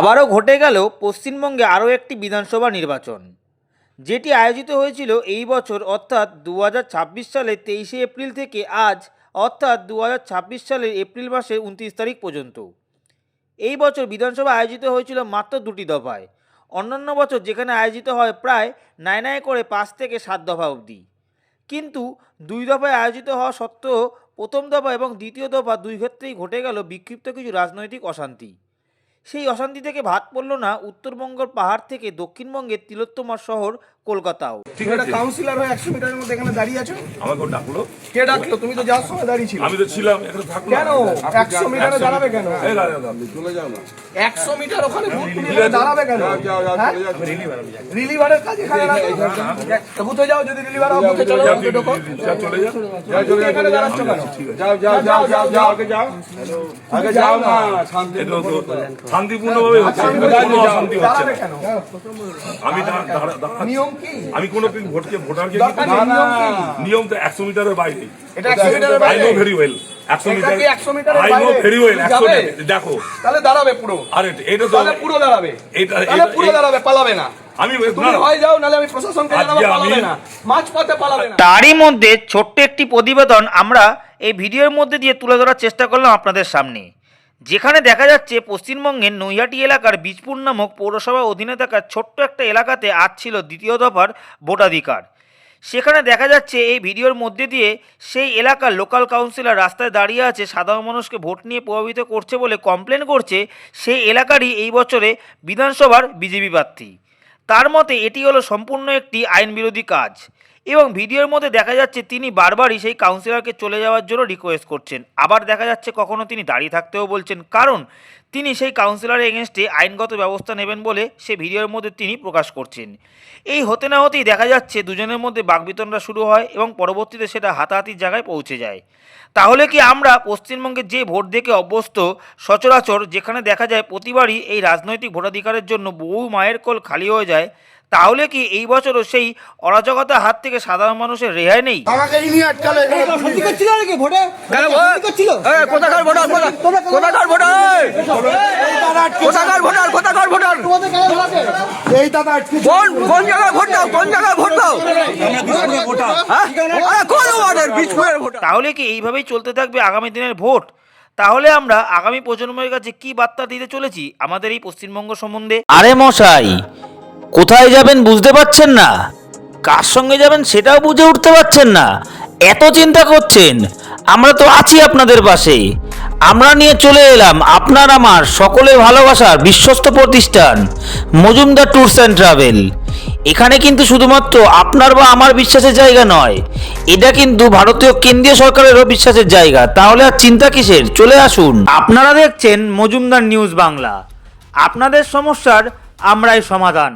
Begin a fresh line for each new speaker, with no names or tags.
আবারও ঘটে গেল পশ্চিমবঙ্গে আরও একটি বিধানসভা নির্বাচন, যেটি আয়োজিত হয়েছিল এই বছর অর্থাৎ 2026 সালের 23শে এপ্রিল থেকে আজ অর্থাৎ 2026 সালের এপ্রিল মাসের 29 তারিখ পর্যন্ত। এই বছর বিধানসভা আয়োজিত হয়েছিল মাত্র 2টি দফায়। অন্যান্য বছর যেখানে আয়োজিত হয় প্রায় নাই করে 5 থেকে 7 দফা অবধি, কিন্তু 2 দফায় আয়োজিত হওয়া সত্ত্বেও প্রথম দফা এবং দ্বিতীয় দফা দুই ক্ষেত্রেই ঘটে গেল বিক্ষিপ্ত কিছু রাজনৈতিক অশান্তি। সেই অশান্তি থেকে ভাত পড়ল না উত্তরবঙ্গের পাহাড় থেকে দক্ষিণবঙ্গের তিলোত্তমা শহর কলকাতাও।
ঠিক আছে, কাউন্সিলর হয়ে 100 মিটারের মধ্যে এখানে দাঁড়িয়ে আছো।
আমাকে ডাকলো।
কে ডাকলো? তুমি তো যাওয়ার সময় দাঁড়িয়ে ছিলে।
আমি তো ছিলাম, এখানে থাকলাম।
কেন 100 মিটারে দাঁড়াবে কেন?
এই দাঁড়া, চলে যাও না।
100 মিটার ওখানে ভোট দিলে দাঁড়াবে কেন? রিলিভারের কাজ এখানে না। তো বুঝতে যাও, যদি রিলিভার হবে বুঝতে চলো, বুঝতে ঢোকো।
চলে যাও।
তুমি এখানে দাঁড়াচ্ছ কেন?
যাও আগে যাও। আগে যাও না, শান্তিপূর্ণভাবে হচ্ছে, কোনো অশান্তি হচ্ছে
দাঁড়াবে
না।
কেন?
আমি
নিয়ম কি?
আমি কোনো ভোটারকে
দরকার নেই, নিয়ম কি?
নিয়ম তো 100 মিটারের বাইরে।
এটা 100 মিটারের
আই
বাইরে।
No very well. 100
এটা কি 100 মিটারের
আই নো
বাইরে?
Very well. 100
যাবে?
দেখো
তাহলে দাঁড়াবে পুরো।
আরে এটা তো
তাহলে পুরো দাঁড়াবে। তাহলে পুরো দাঁড়াবে, পালাবে না।
আমি
তুমি হয় যাও, নালে আমি প্রশাসনকে জানাবো,
আজকে
পালাবে না। মাঝপথে পালাবে না।
তারই মধ্যে ছোট্ট একটি প্রতিবেদন আমরা এই ভিডিওর মধ্যে দিয়ে তুলে ধরার চেষ্টা করলাম আপনাদের সামনে, যেখানে দেখা যাচ্ছে পশ্চিমবঙ্গের নৈহাটি এলাকার বীজপুর নামক পৌরসভা অধীনে থাকা ছোট্ট একটা এলাকাতে আজ ছিল দ্বিতীয় দফার ভোটাধিকার। সেখানে দেখা যাচ্ছে এই ভিডিওর মধ্যে দিয়ে সেই এলাকার লোকাল কাউন্সিলর রাস্তায় দাঁড়িয়ে আছে, সাধারণ মানুষকে ভোট নিয়ে প্রভাবিত করছে বলে কমপ্লেন করছে সেই এলাকারই এই বছরে বিধানসভার বিজেপি প্রার্থী। তার মতে এটি হলো সম্পূর্ণ একটি আইন বিরোধী কাজ এবং ভিডিওর মধ্যে দেখা যাচ্ছে তিনি বারবারই সেই কাউন্সিলরকে চলে যাওয়ার জন্য রিকোয়েস্ট করছেন। আবার দেখা যাচ্ছে কখনো তিনি দাঁড়িয়ে থাকতেও বলছেন, কারণ তিনি সেই কাউন্সিলরের এগেনস্টে আইনগত ব্যবস্থা নেবেন বলে সে ভিডিওর মধ্যে তিনি প্রকাশ করছেন। এই হতে না হতেই দেখা যাচ্ছে দুজনের মধ্যে বাকবিতণ্ডা শুরু হয় এবং পরবর্তীতে সেটা হাতাহাতির জায়গায় পৌঁছে যায়। তাহলে কি আমরা পশ্চিমবঙ্গের যে ভোট দেখে অভ্যস্ত সচরাচর, যেখানে দেখা যায় প্রতিবারই এই রাজনৈতিক ভোটাধিকারের জন্য বহু মায়ের কোল খালি হয়ে যায়, তাহলে কি এই বছরও সেই অরাজকতার হাত থেকে সাধারণ মানুষের রেহাই নেই?
আমাকে ইনি আটকালে
শান্তি করছিল নাকি ভোটে?
কেন
শান্তি করছিল?
কোথাকার ভোটার? কোথাকার ভোটার? কোথাকার ভোটার? কোথাকার ভোটার?
তোমাদের কেন ধরাছে?
এই দাদা কোন জায়গায় ভোট দাও? কোন জায়গায় ভোট দাও? কোন ওয়ার্ডের? বীজপুরের ভোটার।
তাহলে কি এইভাবেই চলতে থাকবে আগামী দিনের ভোট? তাহলে আমরা আগামী প্রজন্মের কাছে কি বার্তা দিতে চলেছি আমাদের এই পশ্চিমবঙ্গ সম্বন্ধে? আরে মশাই, কোথায় যাবেন বুঝতে পারছেন না, কার সঙ্গে যাবেন সেটাও বুঝে উঠতে পারছেন না, এত চিন্তা করছেন। আমরা তো আছি আপনাদের পাশে। আমরা নিয়ে চলে এলাম আপনার আমার সকলের ভালোবাসার বিশ্বস্ত প্রতিষ্ঠান মজুমদার ট্যুরস অ্যান্ড ট্রাভেল। এখানে কিন্তু শুধুমাত্র আপনার বা আমার বিশ্বাসের জায়গা নয়, এটা কিন্তু ভারতীয় কেন্দ্রীয় সরকারেরও বিশ্বাসের জায়গা। তাহলে আর চিন্তা কিসের, চলে আসুন। আপনারা দেখছেন মজুমদার নিউজ বাংলা, আপনাদের সমস্যার আমরাই সমাধান।